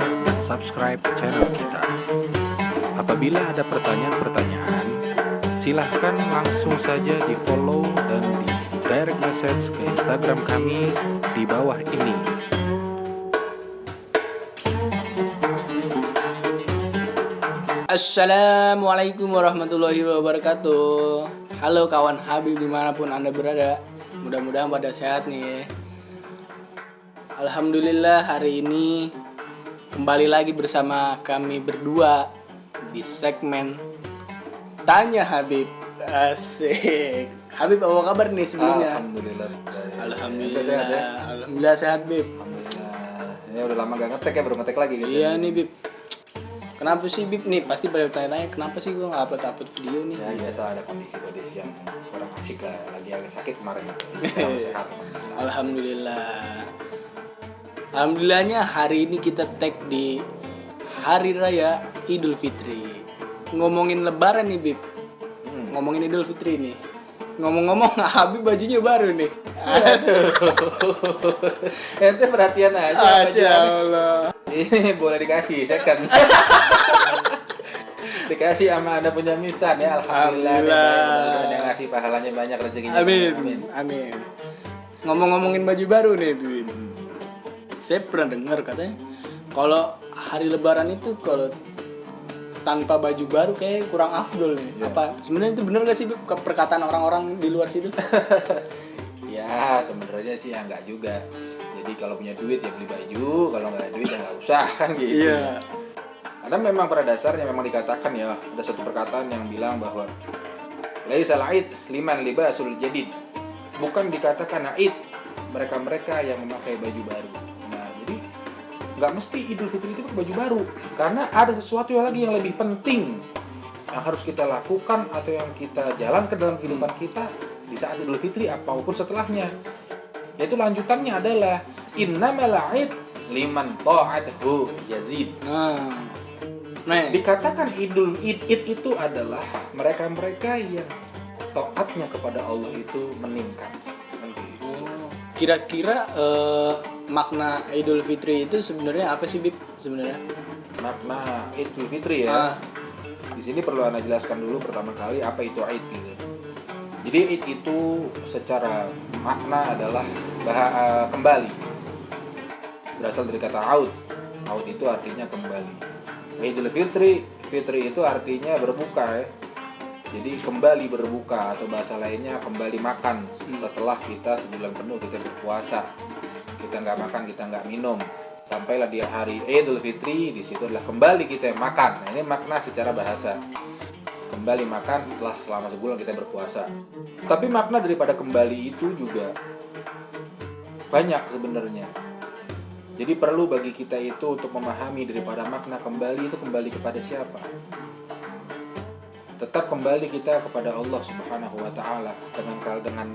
dan subscribe channel kita. Apabila ada pertanyaan-pertanyaan, silahkan langsung saja di follow dan di direct message ke Instagram kami di bawah ini. Assalamualaikum warahmatullahi wabarakatuh. Halo kawan Habib dimanapun Anda berada. Mudah-mudahan pada sehat nih. Alhamdulillah hari ini kembali lagi bersama kami berdua di segmen Tanya Habib. Asik. Habib apa kabar nih sebelumnya? Alhamdulillah sehat ya? Alhamdulillah sehat Bib. Alhamdulillah. Ini udah lama gak ngetek ya, baru ngetek lagi gitu. Iya nih Bib. Kenapa sih Bib nih? Pasti pada tanya-tanya kenapa sih gue nggak upload video nih? Ya biasa ada kondisi-kondisi yang kurang asik lah. Lagi agak sakit kemarin. Sekarang sehat. Alhamdulillah. Alhamdulillahnya hari ini kita tag di Hari Raya Idul Fitri. Ngomongin Lebaran nih Bib. Ngomongin Idul Fitri nih. Ngomong-ngomong Habib bajunya baru nih. Ente perhatian aja. Masya Allah. Ini boleh dikasih second. Dikasih sama Anda punya misan ya. Alhamdulillah. Yang ngasih pahalanya banyak, rezekinya. Amin. Ngomong-ngomongin baju baru nih Bib. Saya pernah dengar katanya kalau hari Lebaran itu kalau tanpa baju baru kayak kurang afdol nih. Yeah. Apa sebenarnya itu benar gak sih Bib, perkataan orang-orang di luar situ? Ya sebenarnya sih ya enggak juga. Jadi kalau punya duit ya beli baju, kalau nggak ada duit ya nggak usah kan gitu. Iya. Karena memang pada dasarnya memang dikatakan ya, ada satu perkataan yang bilang bahwa laisal aid liman libasul jadid. Bukan dikatakan aid mereka-mereka yang memakai baju baru. Nah, jadi nggak mesti Idul Fitri itu baju baru, karena ada sesuatu yang lagi yang lebih penting yang harus kita lakukan atau yang kita jalankan dalam kehidupan kita di saat Idul Fitri apapun setelahnya. Yaitu lanjutannya adalah innamal aid liman ta'athu yazid. Nah, Dikatakan Id itu adalah mereka-mereka yang taatnya kepada Allah itu meningkat. kira-kira makna Idul Fitri itu sebenarnya apa sih Bib sebenarnya? Makna Idul Fitri ya. Di sini perlu Anda jelaskan dulu pertama kali apa itu Id gitu. Jadi Id itu secara makna adalah kembali. Berasal dari kata aud. Aud itu artinya kembali. Idul Fitri, Fitri itu artinya berbuka ya. Jadi kembali berbuka atau bahasa lainnya kembali makan setelah kita sebulan penuh kita berpuasa. Kita nggak makan, kita nggak minum. Sampailah di hari Idul Fitri, di situ adalah kembali kita makan. Nah, ini makna secara bahasa. Kembali makan selama sebulan kita berpuasa. Tapi makna daripada kembali itu juga banyak sebenarnya. Jadi perlu bagi kita itu untuk memahami daripada makna kembali itu kembali kepada siapa. Tetap kembali kita kepada Allah Subhanahu wa taala dengan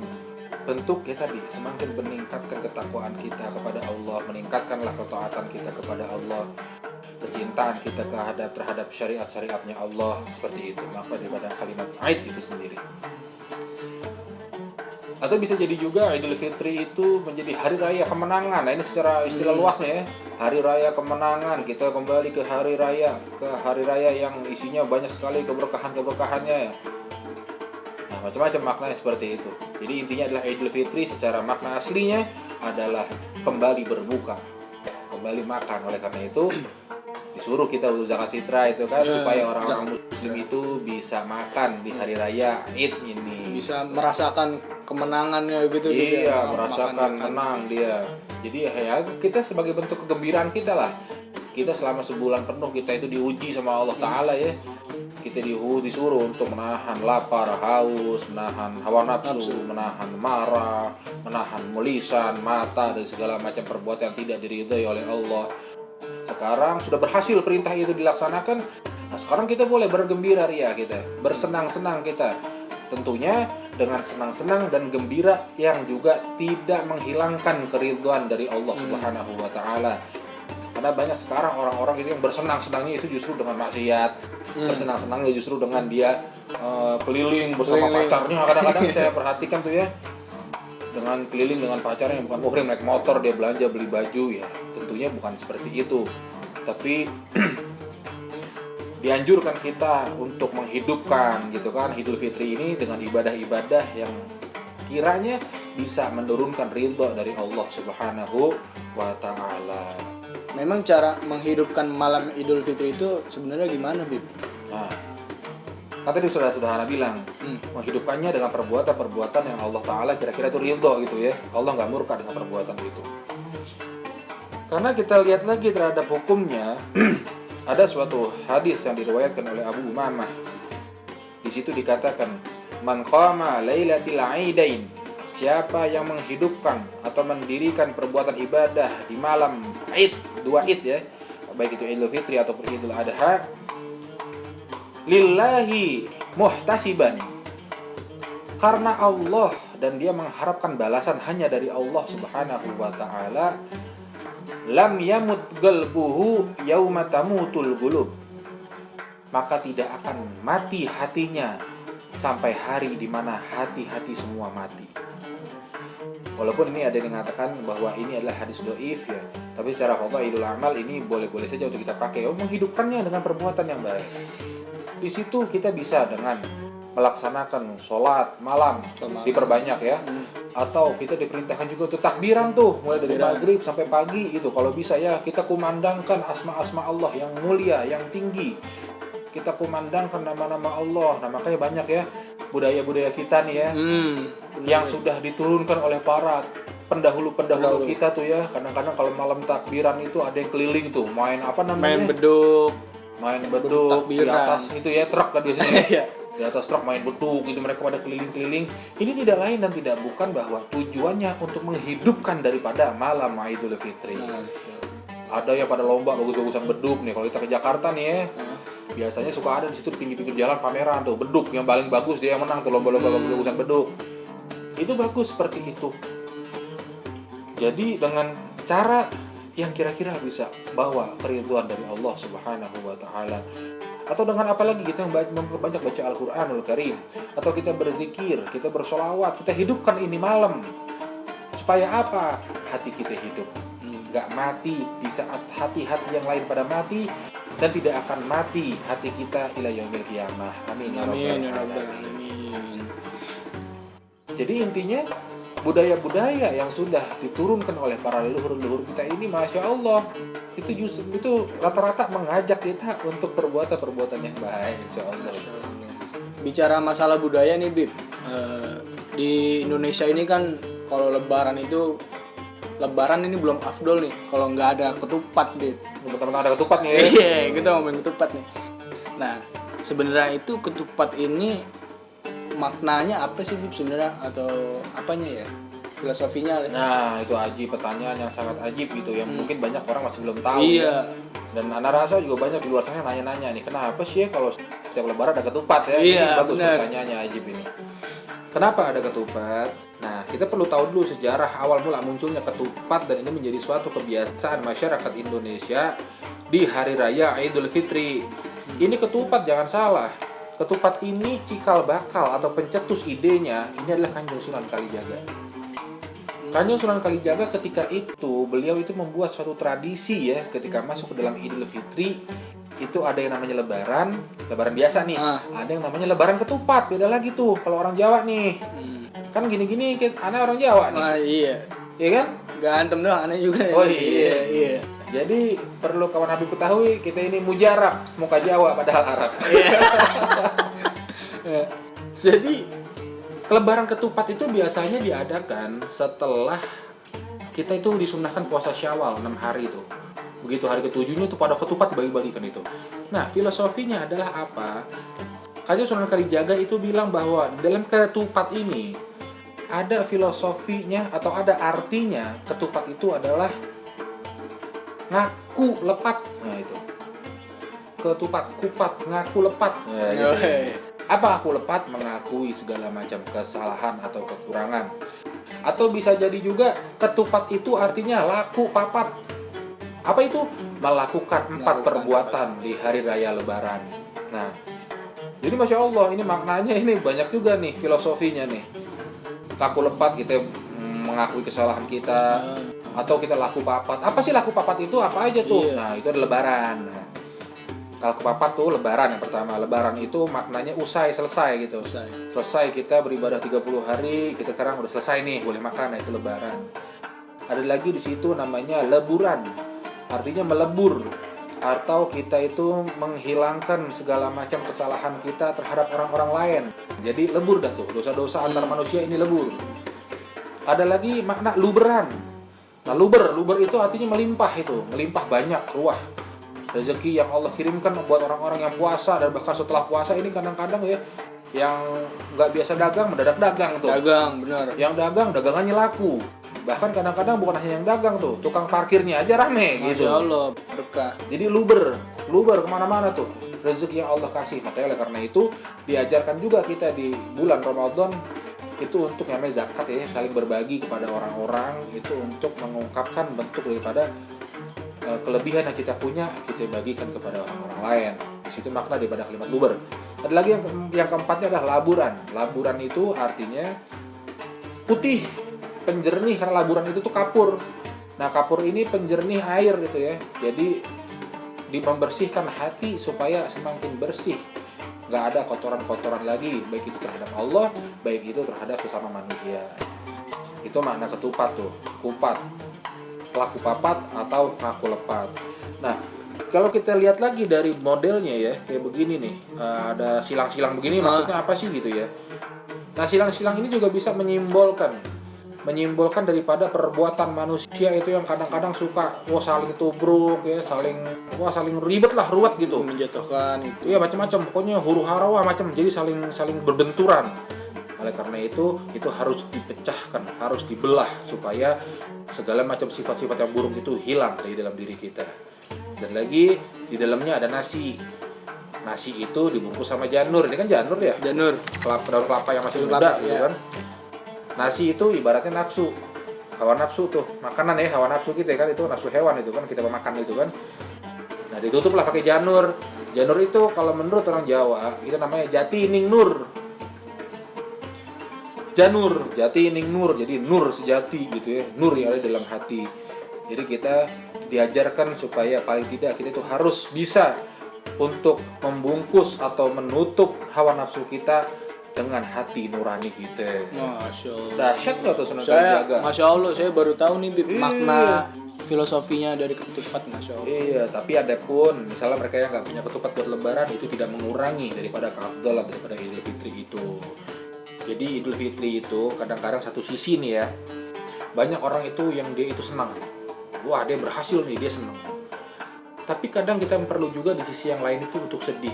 bentuk ya tadi semakin meningkatkan ketakwaan kita kepada Allah, meningkatkanlah ketaatan kita kepada Allah, kecintaan kita terhadap syariat-syariatnya Allah, seperti itu makna daripada kalimat Aid itu sendiri. Atau bisa jadi juga Idul Fitri itu menjadi hari raya kemenangan. Nah ini secara istilah luasnya ya, hari raya kemenangan. Kita kembali ke hari raya yang isinya banyak sekali keberkahannya ya. Nah macam-macam maknanya seperti itu. Jadi intinya adalah Idul Fitri secara makna aslinya adalah kembali berbuka, kembali makan. Oleh karena itu disuruh kita untuk zakat fitrah itu kan supaya orang-orang muslim itu bisa makan di hari raya Id ini, bisa merasakan kemenangannya gitu. Iya, merasakan menang dia. Jadi ya kita sebagai bentuk kegembiraan kita lah. Kita selama sebulan penuh kita itu diuji sama Allah Ta'ala ya. Kita disuruh untuk menahan lapar, haus, menahan hawa nafsu, menahan marah, menahan lisan, mata, dan segala macam perbuatan yang tidak diridhai oleh Allah. Sekarang sudah berhasil perintah itu dilaksanakan. Nah sekarang kita boleh bergembira ria kita, bersenang-senang kita. Tentunya dengan senang-senang dan gembira yang juga tidak menghilangkan keridhaan dari Allah Subhanahu wa taala. Karena banyak sekarang orang-orang itu yang bersenang-senangnya itu justru dengan maksiat. Bersenang-senangnya justru dengan dia keliling bersama pacarnya. Kadang-kadang saya perhatikan tuh ya, dengan keliling dengan pacarnya, bukan muhrim naik motor dia belanja beli baju ya. Tentunya bukan seperti itu. tapi dianjurkan kita untuk menghidupkan gitu kan Idul Fitri ini dengan ibadah-ibadah yang kiranya bisa menurunkan ridho dari Allah Subhanahu wa taala. Memang cara menghidupkan malam Idul Fitri itu sebenarnya gimana, Bib? Nah, kan tadi sudah Hana bilang, menghidupkannya dengan perbuatan-perbuatan yang Allah taala kira-kira itu ridho gitu ya. Allah nggak murka dengan perbuatan itu. Karena kita lihat lagi terhadap hukumnya, ada suatu hadis yang diriwayatkan oleh Abu Umamah. Di situ dikatakan, "Man qama lailatil aidain." Siapa yang menghidupkan atau mendirikan perbuatan ibadah di malam Id, 2 Id ya, baik itu Idul Fitri ataupun Idul Adha, lillahi muhtasiban, karena Allah dan dia mengharapkan balasan hanya dari Allah Subhanahu wa taala, lam yamut qalbuhu yauma tamutul qulub, maka tidak akan mati hatinya sampai hari di mana hati-hati semua mati. Walaupun ini ada yang mengatakan bahwa ini adalah hadis dhaif ya, tapi secara fadhailul amal ini boleh-boleh saja untuk kita pakai. Menghidupkannya dengan perbuatan yang baik. Di situ kita bisa dengan melaksanakan sholat malam diperbanyak ya, atau kita diperintahkan juga untuk takbiran tuh mulai dari maghrib sampai pagi itu. Kalau bisa ya kita kumandangkan asma-asma Allah yang mulia, yang tinggi. Kita kumandangkan nama-nama Allah. Nah makanya banyak ya budaya-budaya kita nih ya, yang sudah diturunkan oleh para pendahulu-pendahulu kita tuh ya. Kadang-kadang kalau malam takbiran itu ada yang keliling tuh, main apa namanya? Main beduk di atas itu ya, truk kan biasanya. Di atas truk main beduk itu, mereka pada keliling-keliling. Ini tidak lain dan tidak bukan bahwa tujuannya untuk menghidupkan daripada malam Idul Fitri. Ada yang pada lomba bagus-bagusan beduk nih. Kalau kita ke Jakarta nih ya, biasanya suka ada di situ di pinggir-pinggir jalan pameran tuh beduk yang paling bagus, dia yang menang tuh lomba-lomba bagus-bagusan beduk. Itu bagus seperti itu. Jadi dengan cara yang kira-kira bisa bawa keriduan dari Allah Subhanahu wa taala. Atau dengan apa lagi, kita memperbanyak baca Al-Qur'anul Karim, atau kita berzikir, kita bersolawat, kita hidupkan ini malam. Supaya apa? Hati kita hidup, nggak mati di saat hati-hati yang lain pada mati, dan tidak akan mati hati kita ila yaumil qiyamah. Amin ya rabbal alamin. Jadi intinya budaya-budaya yang sudah diturunkan oleh para leluhur-leluhur kita ini, masya Allah, itu rata-rata mengajak kita untuk perbuatan-perbuatan yang baik, insya Allah. Bicara masalah budaya nih, Bib, di Indonesia ini kan kalau Lebaran ini belum afdol nih kalau nggak ada ketupat, Bib. Betul-betul ada ketupat nih ya. Iya, kita ngomongin ketupat nih. Nah, sebenarnya itu ketupat ini maknanya apa sih, Bib, sebenarnya, atau apanya ya, filosofinya? Nah, itu ajib, pertanyaan yang sangat ajib gitu, yang mungkin banyak orang masih belum tahu. Iya. Dan anak rasa juga banyak di luar sana nanya-nanya nih, kenapa sih ya kalau setiap Lebaran ada ketupat ya? Iya, ini bagus bener. pertanyaannya, ajib ini. Kenapa ada ketupat? Nah, kita perlu tahu dulu sejarah awal mula munculnya ketupat, dan ini menjadi suatu kebiasaan masyarakat Indonesia di hari raya Idul Fitri. Ini ketupat, jangan salah. Ketupat ini cikal bakal atau pencetus idenya ini adalah Kanjeng Sunan Kalijaga. Kanjeng Sunan Kalijaga ketika itu beliau itu membuat suatu tradisi ya, ketika masuk ke dalam Idul Fitri itu ada yang namanya lebaran biasa nih. Ada yang namanya lebaran ketupat, beda lagi tuh kalau orang Jawa nih. Kan gini-gini anak orang Jawa nih. Iya. Iya kan? Gantem doang, aneh juga. Oh iya. Jadi perlu kawan Habib ketahui, kita ini mujarab, muka Jawa padahal Arab. Jadi lebaran ketupat itu biasanya diadakan setelah kita itu disunahkan puasa Syawal 6 hari itu. Begitu hari ke-7-nya itu pada ketupat dibagi-bagikan itu. Nah, filosofinya adalah apa? Kanjeng Sunan Kalijaga itu bilang bahwa dalam ketupat ini ada filosofinya atau ada artinya. Ketupat itu adalah ngaku lepat. Nah itu. Ketupat, kupat, ngaku lepat. Nah, gitu. Apa aku lepat? Mengakui segala macam kesalahan atau kekurangan. Atau bisa jadi juga ketupat itu artinya laku papat. Apa itu? Melakukan 4 perbuatan di hari raya Lebaran. Nah, jadi masya Allah ini maknanya ini banyak juga nih filosofinya nih. Laku lepat, kita mengakui kesalahan kita. Atau kita laku papat. Apa sih laku papat itu? Apa aja tuh? Iya. Nah, itu ada lebaran. Nah, laku papat tuh lebaran yang pertama. Lebaran itu maknanya usai, selesai gitu. Selesai kita beribadah 30 hari, kita sekarang udah selesai nih, boleh makan. Nah, itu lebaran. Ada lagi di situ namanya leburan. Artinya melebur. Atau kita itu menghilangkan segala macam kesalahan kita terhadap orang-orang lain. Jadi lebur dah tuh, dosa-dosa antar manusia ini lebur. Ada lagi makna luberan. Nah, luber itu artinya melimpah itu, melimpah banyak, ruah. Rezeki yang Allah kirimkan buat orang-orang yang puasa dan bahkan setelah puasa ini kadang-kadang ya yang nggak biasa dagang mendadak dagang tuh. Dagang, benar. Yang dagang dagangannya laku. Bahkan kadang-kadang bukan hanya yang dagang tuh, tukang parkirnya aja rame gitu. Masya Allah, berkah. Jadi luber kemana-mana tuh rezeki yang Allah kasih. Makanya oleh karena itu diajarkan juga kita di bulan Ramadan itu untuk namanya zakat ya, saling berbagi kepada orang-orang, itu untuk mengungkapkan bentuk daripada kelebihan yang kita punya, kita bagikan kepada orang-orang lain. Di situ makna daripada kalimat luber. Ada lagi yang keempatnya adalah laburan. Laburan itu artinya putih, penjernih, karena laburan itu tuh kapur. Nah, kapur ini penjernih air gitu ya. Jadi membersihkan hati supaya semakin bersih. Nggak ada kotoran-kotoran lagi, baik itu terhadap Allah, baik itu terhadap sesama manusia. Itu makna ketupat tuh, kupat, laku papat atau laku lepat. Nah, kalau kita lihat lagi dari modelnya ya, kayak begini nih, ada silang-silang begini, maksudnya apa sih gitu ya. Nah, silang-silang ini juga bisa menyimbolkan daripada perbuatan manusia itu yang kadang-kadang suka saling tubruk ya, saling ribet lah, ruwet gitu, Menjatuhkan itu. iya macam-macam, pokoknya huru-hara macam, jadi saling berbenturan. Oleh karena itu harus dipecahkan, harus dibelah supaya segala macam sifat-sifat yang buruk itu hilang dari dalam diri kita. Dan lagi di dalamnya ada nasi. Nasi itu dibungkus sama janur. Ini kan janur ya? Janur. Daun kelapa yang masih muda gitu kan. Nasi itu ibaratnya nafsu. Hawa nafsu tuh, makanan ya, hawa nafsu kita kan, itu nafsu hewan itu kan, kita makan itu kan. Nah, ditutuplah pakai janur. Janur itu kalau menurut orang Jawa itu namanya jati ning nur. Janur, jati ning nur, jadi nur sejati gitu ya, nur yang ada dalam hati. Jadi kita diajarkan supaya paling tidak kita itu harus bisa untuk membungkus atau menutup hawa nafsu kita dengan hati nurani kita. Masya Allah. Dahsyat nggak tuh Sunan Saya, Kalijaga? Masya Allah, saya baru tahu nih Bib, Iya. makna filosofinya dari ketupat, Masya Allah. Iya, tapi ada pun misalnya mereka yang nggak punya ketupat buat lebaran, itu tidak mengurangi daripada keafdalan daripada Idul Fitri itu. Jadi Idul Fitri itu kadang-kadang satu sisi nih ya, banyak orang itu yang dia itu senang, wah dia berhasil nih, dia senang. Tapi kadang kita perlu juga di sisi yang lain itu untuk sedih.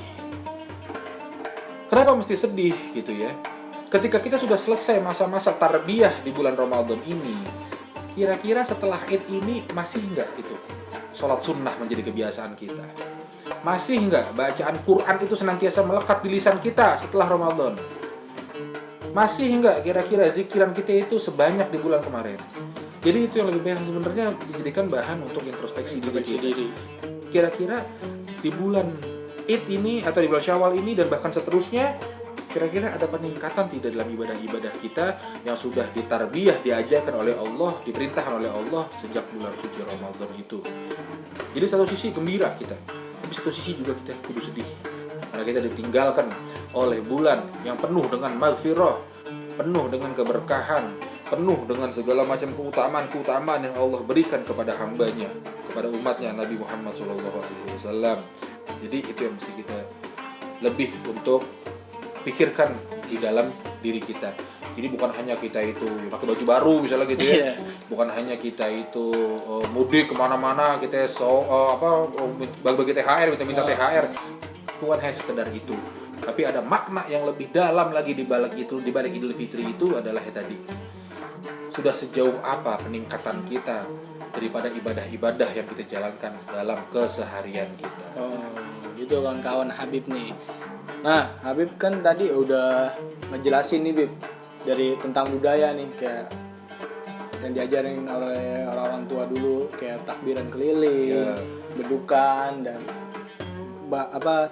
Kenapa mesti sedih gitu ya? Ketika kita sudah selesai masa-masa tarbiyah di bulan Ramadan ini, kira-kira setelah Id ini masih nggak itu sholat sunnah menjadi kebiasaan kita? Masih nggak bacaan Quran itu senantiasa melekat di lisan kita setelah Ramadan? Masih nggak kira-kira zikiran kita itu sebanyak di bulan kemarin? Jadi itu yang lebih baik sebenarnya dijadikan bahan untuk introspeksi diri kita. Kira-kira di bulan Id ini atau di bulan Syawal ini dan bahkan seterusnya, kira-kira ada peningkatan tidak dalam ibadah-ibadah kita yang sudah ditarbiyah, diajarkan oleh Allah, diperintahkan oleh Allah sejak bulan suci Ramadan itu. Jadi satu sisi gembira kita, tapi satu sisi juga kita kudu sedih. Karena kita ditinggalkan oleh bulan yang penuh dengan maghfirah, penuh dengan keberkahan, penuh dengan segala macam keutamaan yang Allah berikan kepada hambanya, kepada umatnya Nabi Muhammad SAW. Jadi itu yang mesti kita lebih untuk pikirkan di dalam diri kita. Jadi bukan hanya kita itu pakai baju baru misalnya gitu ya, bukan hanya kita itu mudik kemana-mana, kita bagi THR, minta THR, bukan hanya sekedar itu. Tapi ada makna yang lebih dalam lagi di balik Idul Fitri itu adalah tadi. Sudah sejauh apa peningkatan kita daripada ibadah-ibadah yang kita jalankan dalam keseharian kita. Oh, gitu kawan-kawan Habib nih. Nah, Habib kan tadi udah ngejelasin nih Bib dari tentang budaya nih, kayak yang diajarin oleh orang-orang tua dulu, kayak takbiran keliling, bedukan, dan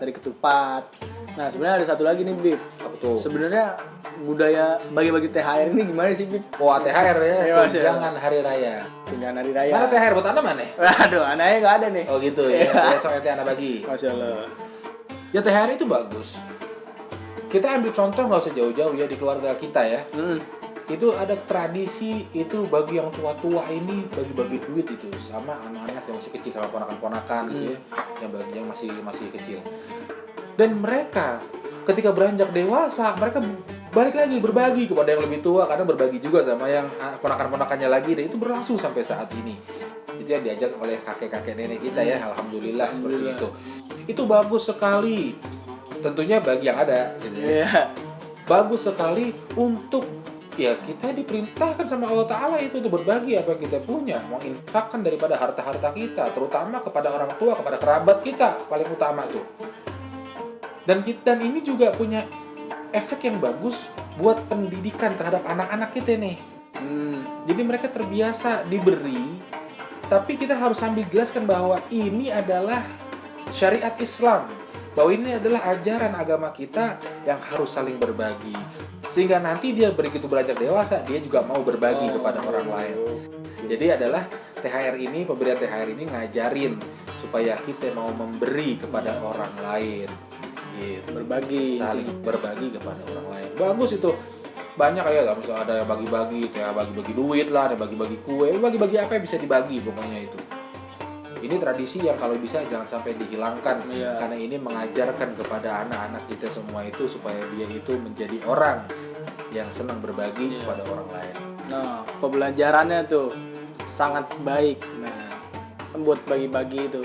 tadi ketupat. Nah, sebenarnya ada satu lagi nih Bib. Apa tuh? Sebenarnya budaya bagi-bagi THR ini gimana sih Bib? Wah, THR ya, Iya, tunjangan hari raya. Tunjangan hari raya. Mana THR buat Anda mana? Waduh, anaknya nggak ada nih. Oh gitu ya. Besok nanti Anda bagi. Masya Allah. Ya THR itu bagus. Kita ambil contoh nggak usah jauh-jauh ya di keluarga kita ya. Itu ada tradisi itu bagi yang tua-tua ini bagi-bagi duit itu sama anak-anak yang masih kecil sama ponakan-ponakan gitu ya, yang masih kecil. Dan mereka ketika beranjak dewasa mereka balik lagi berbagi kepada yang lebih tua karena berbagi juga sama yang ponakan-ponakannya lagi, dan itu berlangsung sampai saat ini. Itu yang diajak oleh kakek-kakek nenek kita ya, alhamdulillah seperti itu. Itu bagus sekali. Tentunya bagi yang ada gitu ya. Bagus sekali untuk ya kita diperintahkan sama Allah Ta'ala itu untuk berbagi apa yang kita punya, menginfakkan daripada harta-harta kita, terutama kepada orang tua, kepada kerabat kita paling utama tuh. Dan ini juga punya efek yang bagus buat pendidikan terhadap anak-anak kita nih. Jadi mereka terbiasa diberi, tapi kita harus sambil jelaskan bahwa ini adalah syariat Islam, bahwa ini adalah ajaran agama kita yang harus saling berbagi. Sehingga nanti dia begitu beranjak dewasa, dia juga mau berbagi kepada orang lain. Jadi adalah THR ini, pemberian THR ini ngajarin supaya kita mau memberi kepada orang lain. Gitu. Berbagi. Saling berbagi kepada orang lain. Bagus itu. Banyak ya lah, misalnya ada yang bagi-bagi, kayak bagi-bagi duit lah, ada bagi-bagi kue, bagi-bagi apa yang bisa dibagi pokoknya itu. Ini tradisi yang kalau bisa jangan sampai dihilangkan, karena ini mengajarkan kepada anak-anak kita semua itu supaya dia itu menjadi orang yang senang berbagi kepada orang lain. Nah, pembelajarannya tuh sangat baik. Nah, buat bagi-bagi itu.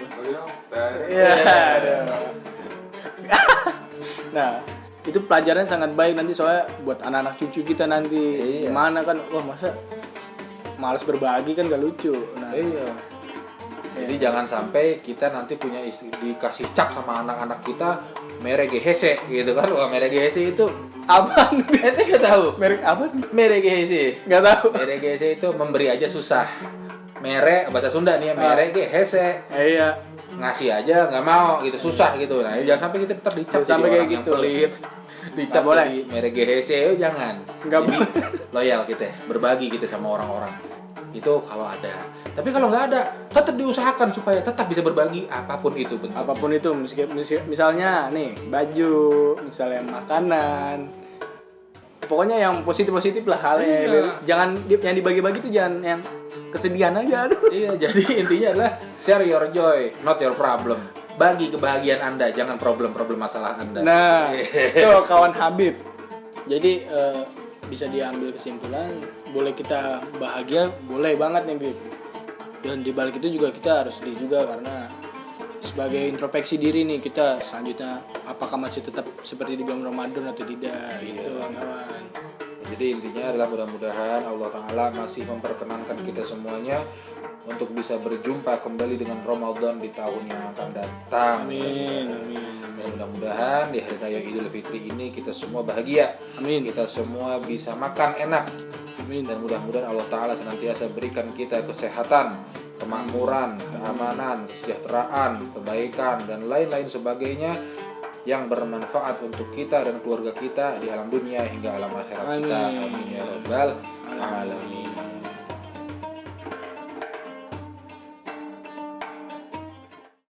Nah, itu pelajaran sangat baik nanti soalnya buat anak-anak cucu kita nanti. Gimana kan, wah masa malas berbagi kan gak lucu. Nah, jadi jangan sampai kita nanti punya istri dikasih cap sama anak-anak kita merek GHC gitu kan. Wah, merek GHC itu apaan? Ente gak tahu? Merek apa? Merek GHC. Gak tahu. Merek GHC itu memberi aja susah. Merek bahasa Sunda nih ya, merek GHC. Iya. Ngasih aja nggak mau gitu, susah gitu. Nah, jangan sampai kita tetap dicap sampai jadi kayak orang gitu. yang pelit. Dicap boleh. jadi merek GHC, jangan. Nggak Jadi loyal kita, berbagi kita sama orang-orang. Itu kalau ada. Tapi kalau nggak ada, tetap diusahakan supaya tetap bisa berbagi apapun itu bentuknya. Apapun itu, misalnya nih baju, misalnya makanan, pokoknya yang positif lah halnya. Jangan yang dibagi-bagi tuh jangan yang kesedihan aja. Iya, jadi intinya adalah share your joy, not your problem. Bagi kebahagiaan Anda, jangan problem-problem masalah Anda. Nah, itu kawan Habib. Jadi bisa diambil kesimpulan, boleh kita bahagia, boleh banget nih Bib. Dan di balik itu juga kita harus sedih juga karena sebagai introspeksi diri nih kita selanjutnya apakah masih tetap seperti di bulan Ramadan atau tidak gitu kawan. Jadi intinya adalah mudah-mudahan Allah Ta'ala masih memperkenankan kita semuanya untuk bisa berjumpa kembali dengan Ramadan di tahun yang akan datang. Amin. Dan mudah-mudahan di Hari Raya Idul Fitri ini kita semua bahagia. Amin. Kita semua bisa makan enak. Amin. Dan mudah-mudahan Allah Ta'ala senantiasa berikan kita kesehatan, kemakmuran, keamanan, kesejahteraan, kebaikan, dan lain-lain sebagainya yang bermanfaat untuk kita dan keluarga kita di alam dunia hingga alam akhirat kita. Amin ya rabbal alamin.